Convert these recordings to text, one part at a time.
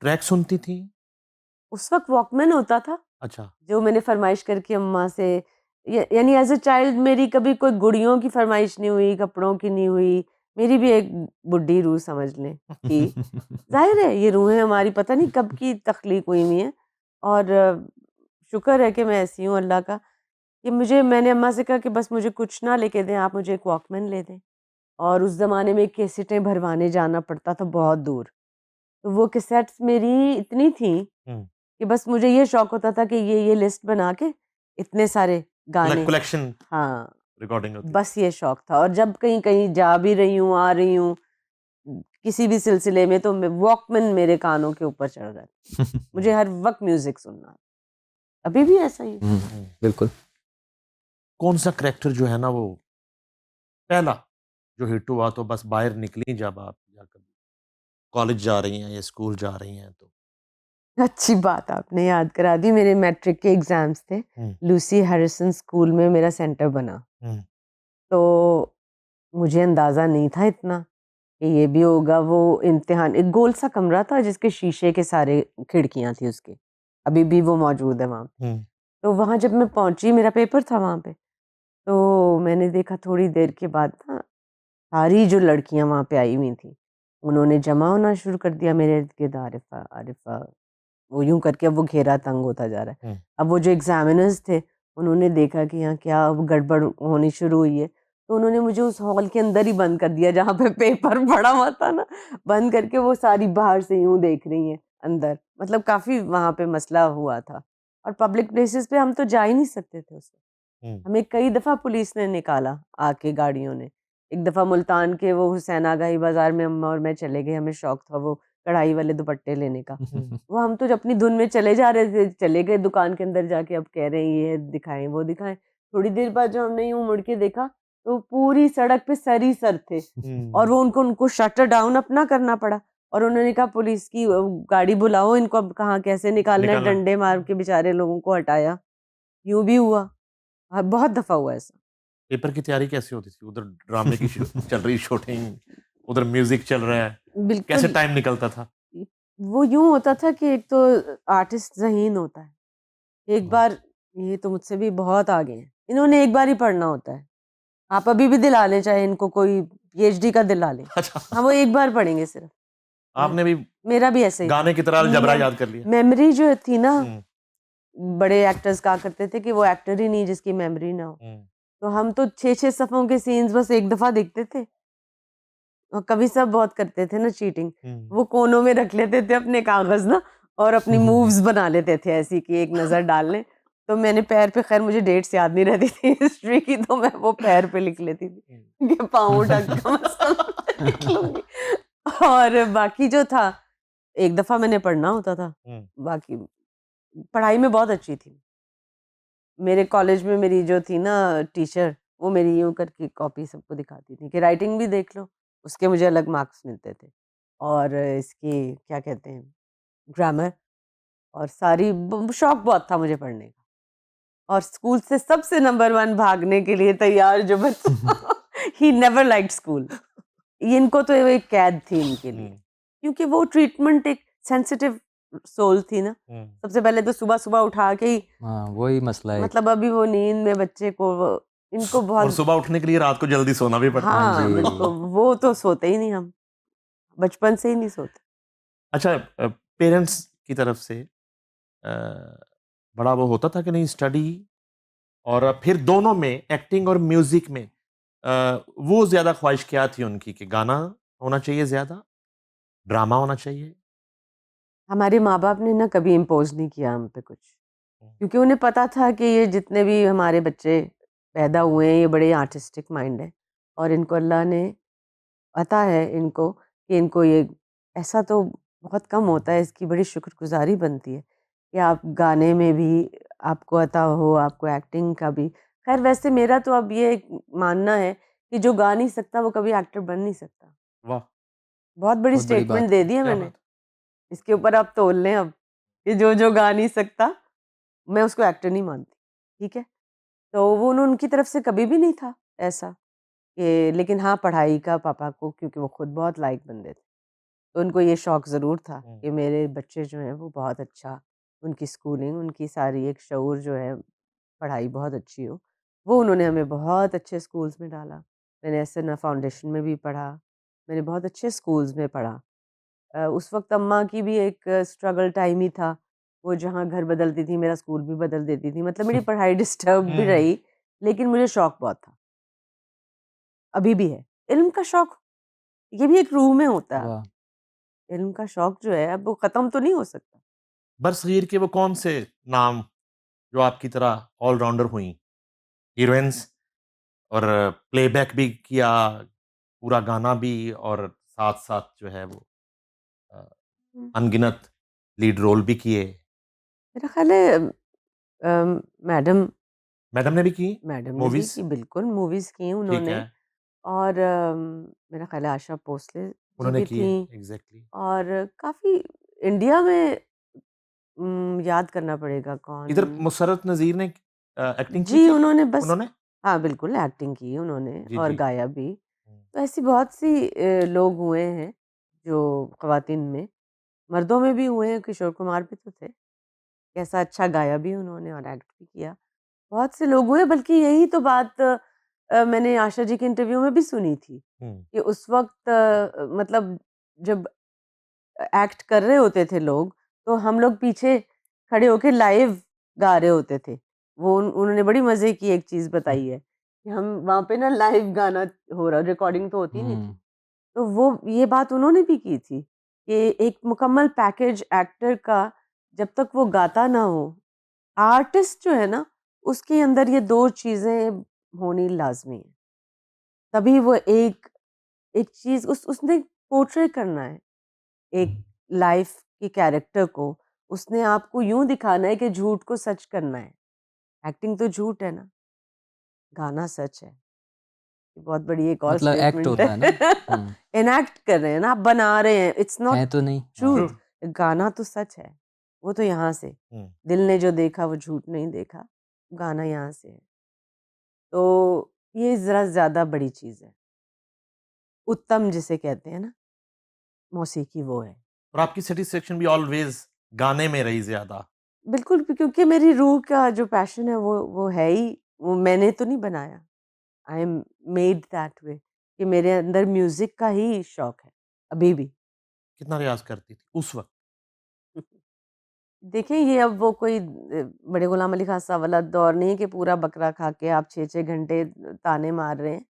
Track सुनती थी? उस वक़्त वॉकमैन होता था, अच्छा। जो मैंने फ़रमाइश करके अम्मा से यानी एज़ अ चाइल्ड मेरी कभी कोई गुड़ियों की फ़रमाइश नहीं हुई, कपड़ों की नहीं हुई। मेरी भी एक बुड्ढी रूह समझ लें थी। ज़ाहिर है ये रूहें हमारी पता नहीं कब की तख्लीक हुई हुई हैं और शुक्र है कि मैं ऐसी हूँ अल्लाह का कि मैंने अम्मा से कहा कि बस मुझे कुछ ना लेके दें, आप मुझे एक वॉकमैन ले दें। और उस ज़माने में कैसेटें भरवाने जाना पड़ता था बहुत दूर। तो वो कैसेट्स मेरी इतनी थी हुँ। कि बस मुझे ये शौक होता था कि ये लिस्ट बना के इतने सारे गाने कलेक्शन हाँ, रिकॉर्डिंग होती बस ये शौक था और जब कहीं-कहीं जा भी रही हूँ, आ रही हूँ, किसी भी सिलसिले में तो मैं वॉकमैन मेरे कानों के ऊपर चढ़ गए। थी। मुझे हर वक़्त म्यूज़िक सुनना है। अभी भी ऐसा ही है। हुँ। बिल्कुल। कौन-सा करैक्टर जो है ना वो पहला जो हिट हुआ तो बस बाहर निकली जब आप या कभी कॉलेज जा रही हैं या स्कूल जा रही हैं तो? अच्छी बात आपने याद करा दी, मेरे मैट्रिक के एग्ज़ाम्स थे। हुँ, लूसी हैरिसन स्कूल में मेरा सेंटर बना। हुँ, तो मुझे अंदाज़ा नहीं था इतना कि ये भी होगा। वो इम्तिहान एक गोल सा कमरा था जिसके शीशे के सारे खिड़कियाँ थी उसके। अभी भी वो मौजूद है वहाँ। हुँ, तो वहाँ जब मैं पहुँची मेरा पेपर था वहाँ पे, तो मैंने देखा थोड़ी देर के बाद ना सारी जो लड़कियाँ वहाँ पे आई हुई थीं, उन्होंने जमा होना शुरू कर दिया मेरे इर्द-गिर्द आरिफ़ा, आरिफ़ा, वो यूँ करके अब वो घेरा तंग होता जा रहा है। हुँ, अब वो जो एग्ज़ामिनर्स थे, उन्होंने देखा कि यहाँ क्या अब गड़बड़ होनी शुरू हुई है, तो उन्होंने मुझे उस हॉल के अंदर ही बंद कर दिया जहाँ पे पेपर पड़ा हुआ था ना, बंद करके वो सारी बाहर से यूँ देख रही हैं अंदर। मतलब काफ़ी वहाँ पे मसला हुआ था और पब्लिक प्लेसेस पे हम तो जा ही नहीं सकते थे उस वक़्त। हुँ, हमें कई दफ़ा पुलिस ने निकाला आके गाड़ियों ने। एक दफ़ा मुल्तान के वो हुसैन आगाही बाज़ार में अम्मा और मैं चले गए, हमें शौक था वो कढ़ाई वाले दुपट्टे लेने का। हुँ, वो हम तो अपनी धुन में चले जा रहे थे, चले गए दुकान के अंदर जाके अब कह रहे हैं ये दिखाएँ, वो दिखाएँ। थोड़ी देर बाद जब हमने यूँ मुड़ के देखा, तो पूरी सड़क पे सर ही सर थे और हुँ, वो उनको शटर डाउन अपना करना पड़ा और उन्होंने कहा पुलिस की गाड़ी बुलाओ, इनको अब कहाँ कैसे निकालना है, निकालना है। डंडे मार के बेचारे लोगों को हटाया। यूँ भी हुआ। हाँ, बहुत दफ़ा हुआ ऐसा। पेपर की तैयारी कैसे होती थी? उधर ड्रामे की चल रही शूटिंग, उधर म्यूज़िक चल रहा है, कैसे बिल्कुल, टाइम निकलता था? वो यूँ होता था कि एक तो आर्टिस्ट ज़हीन होता है। एक हुँ, बार ये तो मुझसे भी बहुत आगे हैं। इन्होंने एक बार ही पढ़ना होता है। आप अभी भी दिला लें चाहे इनको कोई पीएचडी का दिला लें। अच्छा हाँ, वो एक बार पढ़ेंगे सिर्फ़। मैं आपने भी मेरा भी ऐसा ही था। गाने की तरह जबरा मेम याद कर लिया? मेमोरी जो थी ना, हुँ, बड़े एक्टर्स कहा करते थे कि वो एक्टर ही नहीं जिसकी मेमोरी ना हो। हुँ, तो हम तो 6-6 सफ़ों के सीन्स बस एक दफ़ा देखते थे। और कभी सब बहुत करते थे ना चीटिंग। हुँ, वो कोनों में रख लेते थे अपने कागज़ ना और अपनी मूव्स बना लेते थे ऐसी कि एक नज़र डाल लें। तो मैंने पैर पे ख़ैर मुझे डेट्स याद नहीं रहती थी हिस्ट्री की तो मैं वो पैर पे लिख लेती हुँ, थी कि पाँव उठा के कम से कम लिख लूँगी। और बाकी जो था, एक दफ़ा मैंने पढ़ना होता था। हुँ, बाकी पढ़ाई में बहुत अच्छी थी। मेरे कॉलेज में मेरी जो थी ना टीचर, वो मेरी यूँ करके कॉपी सबको दिखाती थी कि राइटिंग भी देख लो, उसके मुझे अलग मार्क्स मिलते थे। और इसकी क्या कहते हैं ग्रामर और सारी ब शौक बहुत था मुझे पढ़ने का। और स्कूल से सबसे नंबर 1 भागने के लिए तैयार जो बच्चा ही नेवर लाइक्ड स्कूल। इनको तो एक कैद थी इनके लिए। हुँ, क्योंकि वो ट्रीटमेंट एक सेंसिटिव सोल थी ना। हुँ, सबसे पहले तो सुबह-सुबह उठा के ही हाँ, वही मसला है। मतलब अभी वो नींद में बच्चे को वो इनको और बहुत सुबह उठने के लिए रात को जल्दी सोना भी पड़ता है। हाँ जी। हाँ, बिल्कुल, वो तो सोते ही नहीं हम, बचपन से ही नहीं सोते। अच्छा पेरेंट्स की तरफ से अ, बड़ा वो होता था कि नहीं स्टडी और फिर दोनों में एक्टिंग और म्यूजिक में वो ज़्यादा ख्वाहिश क्या थी उनकी कि गाना होना चाहिए ज़्यादा, ड्रामा होना चाहिए? हमारे माँ-बाप ने ना कभी इम्पोज़ नहीं किया हम पे कुछ, हुँ, क्योंकि उन्हें पता था कि ये जितने भी हमारे बच्चे पैदा हुए हैं, ये बड़े आर्टिस्टिक माइंड हैं और इनको अल्लाह ने पता है इनको कि इनको ये ऐसा तो बहुत कम होता है, इसकी बड़ी शुक्रगुज़ारी बनती है कि आप गाने में भी आपको अता हो, आपको एक्टिंग का भी। ख़ैर वैसे मेरा तो अब ये मानना है कि जो गा नहीं सकता, वो कभी एक्टर बन नहीं सकता। वाह! बहुत बड़ी बहुत बड़ी स्टेटमेंट बात दे है। दी है क्या मैंने। बात है। इसके ऊपर आप तोल लें अब, कि जो-जो गा नहीं सकता, मैं उसको एक्टर नहीं मानती, ठीक है? तो वो उनकी तरफ से कभी भी नहीं था ऐसा कि लेकिन हाँ, पढ़ाई का पापा को क्योंकि वो खुद बहुत लायक बंदे थे। तो उनको ये शौक ज़रूर था हम्म, कि मेरे बच्चे जो हैं वो बहुत अच्छा, उनकी स्कूलिंग, उनकी सारी एक शऊर जो है, पढ़ाई बहुत अच्छी हो। वो उन्होंने हमें बहुत अच्छे स्कूल्स में डाला। मैंने एसएनए फाउंडेशन में भी पढ़ा, मैंने बहुत अच्छे स्कूल्स में पढ़ा। उस वक़्त अम्मा की भी एक स्ट्रगल टाइम ही था। वो जहाँ घर बदलती थी, मेरा स्कूल भी बदल देती थी। मतलब मेरी पढ़ाई डिस्टर्ब भी हम्म, रही, लेकिन मुझे शौक बहुत था, अभी भी है। इल्म का शौक, ये भी एक रूह में होता है वाह! आपके। इल्म का शौक जो है, अब वो ख़त्म तो नहीं हो सकता। बरसगीर के वो कौन से नाम जो आपकी तरह ऑलराउंडर हुई, हीरोइंस, और प्लेबैक भी किया, पूरा गाना भी, और साथ साथ जो है वो अ, हुँ। अनगिनत लीड रोल भी किए। मेरा ख़्याल है मैडम मैडम ने भी की मैडम ने भी मूवीज? की, बिल्कुल मूवीज़ की ठीक उन्होंने। है, और मेरा ख़्याल है आशा भोसले जी उन्होंने भी की है थीं। एग्जैक्टली। और काफ़ी इंडिया में याद करना पड़ेगा कौन। इधर मुशर्रत नज़ीर ने एक्टिंग की जी, थी? उन्होंने बस, उन्होंने? हाँ, बिल्कुल एक्टिंग की उन्होंने जी, और जी। गाया भी। हुँ, तो ऐसी बहुत सी लोग हुए हैं जो ख़वातीन में, मर्दों में भी हुए हैं, किशोर कुमार भी तो थे। कैसा अच्छा गाया भी उन्होंने और एक्ट भी किया। बहुत से लोग हुए, बल्कि यही तो बात मैंने आशा जी के इंटरव्यू में भी सुनी थी हुँ, कि उस वक़्त मतलब जब एक्ट कर रहे होते थे लोग, तो हम लोग पीछे खड़े होके लाइव गा रहे होते थे। वो उन्होंने बड़ी मज़े की एक चीज़ हुँ, बताई है कि हम वहाँ पे ना लाइव गाना हो रहा, रिकॉर्डिंग तो होती नहीं थी। हुँ, तो वो ये बात उन्होंने भी की थी कि एक मुकम्मल पैकेज एक्टर का जब तक वो गाता ना हो, आर्टिस्ट जो है ना, उसके अंदर ये 2 चीज़ें होनी लाज़मी है। तभी वो एक एक चीज़ उसने पोर्ट्रे करना है, एक लाइफ़ के कैरेक्टर को, उसने आपको यूँ दिखाना है कि झूठ को सच करना है। एक्टिंग तो झूठ है ना, गाना सच है। ये बहुत बड़ी एक और मतलब एक्ट स्टेटमेंट होता है ना? है। हुँ, एनैक्ट कर रहे हैं ना, आप बना रहे हैं, इट्स नॉट है तो नहीं? हाँ, ट्रूथ। ट्रू। गाना तो सच है, वो तो यहाँ से, हुँ, दिल ने जो देखा वो झूठ नहीं देखा, गाना यहाँ से है। तो ये ज़रा ज़्यादा बड़ी चीज़ है। उत्तम जिसे कहते हैं ना, मौसीकी वो है। और आपकी सैटिस्फैक्शन भी ऑलवेज़ गाने में रही ज़्यादा। बिल्कुल, क्योंकि मेरी रूह का जो पैशन है वो है ही, वो मैंने तो नहीं बनाया। I am made that way कि मेरे अंदर म्यूज़िक का ही शौक है, अभी भी। कितना रियाज़ करती थी उस वक़्त? देखिए, ये अब वो कोई बड़े गुलाम अली खां साहब वाला दौर नहीं है कि पूरा बकरा खा के आप 6-6 घंटे ताने मार रहे हैं।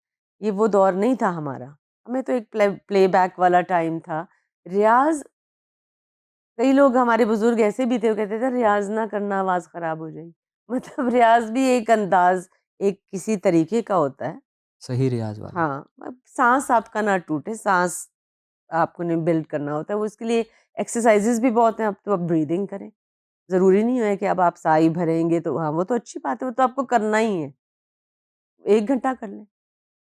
ये वो दौर नहीं था हमारा। हमें तो एक प्लेबैक वाला टाइम था। रियाज़, कई लोग हमारे बुज़ुर्ग ऐसे भी थे, वो कहते थे रियाज़ ना करना, आवाज़ ख़राब हो जाएगी। मतलब रियाज़ भी एक अंदाज़, एक किसी तरीके का होता है। सही रियाज़ वाला। हाँ, अब साँस आपका ना टूटे, साँस आपको ने बिल्ड करना होता है, वो उसके लिए एक्सरसाइज़ेज़ भी बहुत हैं। अब तो आप ब्रीदिंग करें। ज़रूरी नहीं है कि अब आप साई भरेंगे तो हाँ, वो तो अच्छी बात है, वो तो आपको करना ही है। 1 घंटा कर लें,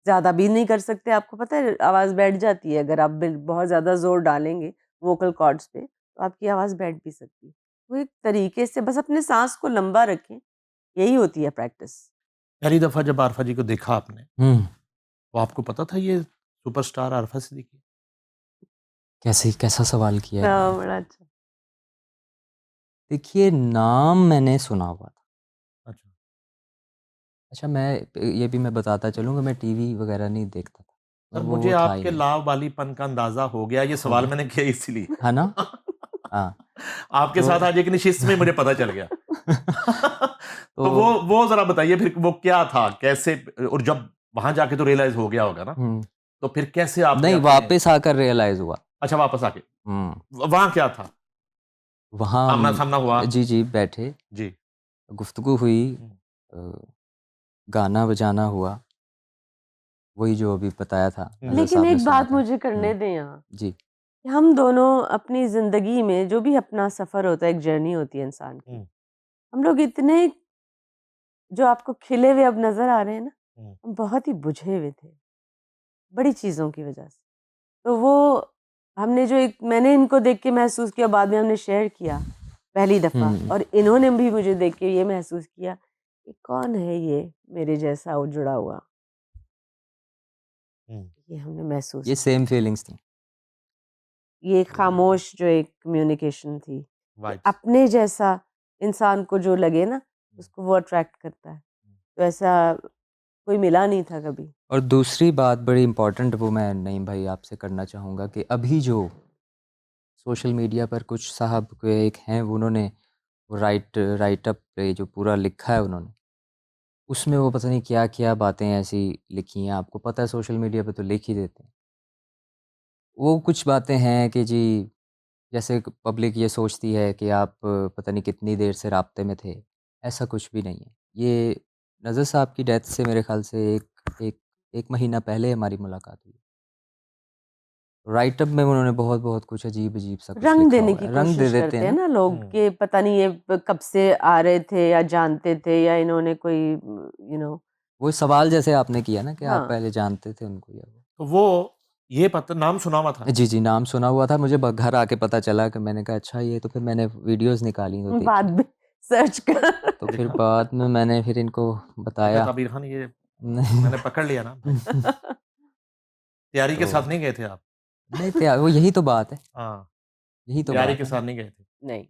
ज़्यादा भी नहीं कर सकते। आपको पता है आवाज़ बैठ जाती है, अगर आप बहुत ज़्यादा ज़ोर डालेंगे वोकल कॉर्ड्स पे, तो आपकी आवाज़ बैठ भी सकती है। वो एक तरीके से बस अपने साँस को लंबा रखें, यही होती है प्रैक्टिस। पहली दफ़ा जब आरफ़ा जी को देखा आपने, हुँ, तो आपको पता था ये सुपरस्टार आरफ़ा सिद्दीकी है? कैसा सवाल किया है हाँ, आपने। बड़ा अच्छा। देखिए, नाम मैंने सुना हुआ था। अच्छा। अच्छा, ये भी मैं बताता चलूँ कि मैं टीवी वगैरह नहीं देखता था। सर, मतलब मुझे वो था ही आपके नहीं। लाव वालीपन का अंदाज़ा हो गया, ये सवाल हाँ, मैंने किया इसीलिए। है ना? हाँ, आपके तो साथ आज एक नशिस्त में मुझे पता चल गया। तो तो वो ज़रा बताइए फिर वो क्या था? कैसे, और जब वहाँ जाके तो रियलाइज़ हो गया होगा ना? हुँ, तो फिर कैसे आपने नहीं अपने, वापस आकर रियलाइज़ हुआ। अच्छा, वापस आके हुँ, वहाँ क्या था? वहाँ आमना-सामना हुआ? जी, जी, बैठे, जी। गुफ्तगू हुई, हुँ, अ, गाना बजाना हुआ, वही जो अभी बताया था, हुँ, नज़र लेकिन साहब ने एक सुना बात था। मुझे करने हुँ, दें यहाँ, जी, कि हम दोनों अपनी ज़िंदगी में जो भी अपना सफ़र होता है, एक जर्नी होती है इंसान की, हुँ, हम लोग इतने जो आपको खिले हुए अब नज़र आ रहे हैं ना, हुँ, हम बहुत ही बुझे हुए थे, बड़ी चीज़ों की वज़ह से। तो वो हमने जो एक मैंने इनको देख के महसूस किया, बाद में हमने शेयर किया पहली दफ़ा, हुँ, और इन्होंने भी मुझे देख के ये महसूस किया कि कौन है ये मेरे जैसा वो जुड़ा हुआ, हुँ। ये हमने महसूस ये किया। सेम फीलिंग्स थी। ये खामोश जो एक कम्युनिकेशन थी कि वाइब्स। अपने जैसा इंसान को जो लगे ना उसको वो अट्रैक्ट करता है, तो ऐसा कोई मिला नहीं था कभी। और दूसरी बात बड़ी इम्पोर्टेंट वो मैं नईम भाई आपसे करना चाहूँगा कि अभी जो सोशल मीडिया पर कुछ साहब के एक हैं उन्होंने वो राइटअप पे जो पूरा लिखा है उन्होंने, उसमें वो पता नहीं क्या-क्या बातें ऐसी लिखी हैं, आपको पता है सोशल मीडिया पे तो लिख ही देते हैं। वो कुछ बातें हैं कि जी जैसे पब्लिक ये सोचती है कि आप पता नहीं कितनी देर से राब्ते में थे, ऐसा कुछ भी नहीं है। ये नज़र साहब की डेथ से मेरे ख़्याल से एक 1 महीना पहले हमारी मुलाकात हुई। राइटअप में उन्होंने बहुत-बहुत कुछ अजीब-अजीब सा कुछ रंग लिखा देने हुआ की है, रंग दे कोशिश देते हैं करते हैं ना। ना लोग हम्म। कि पता नहीं ये कब से आ रहे थे या जानते थे या इन्होंने कोई यू नो वो सवाल जैसे आपने किया ना कि आप हाँ पहले जानते थे उनको या वो? तो वो ये पता नाम सुना हुआ था। जी, जी, नाम सुना हुआ था मुझे घर आके पता चला कि मैंने कहा अच्छा ये तो फिर मैंने वीडियोज़ निकाली तो बाद देखी। में सर्च कर तो फिर देखा बाद में मैंने फिर इनको देखा बताया। तो अबीर खान ये नहीं मैंने पकड़ लिया ना भाई। तैयारी के तो साथ नहीं गए थे आप। नहीं तैयार वो यही तो बात है, हाँ, यही तो तैयारी बात के है साथ ना। नहीं गए थे। नहीं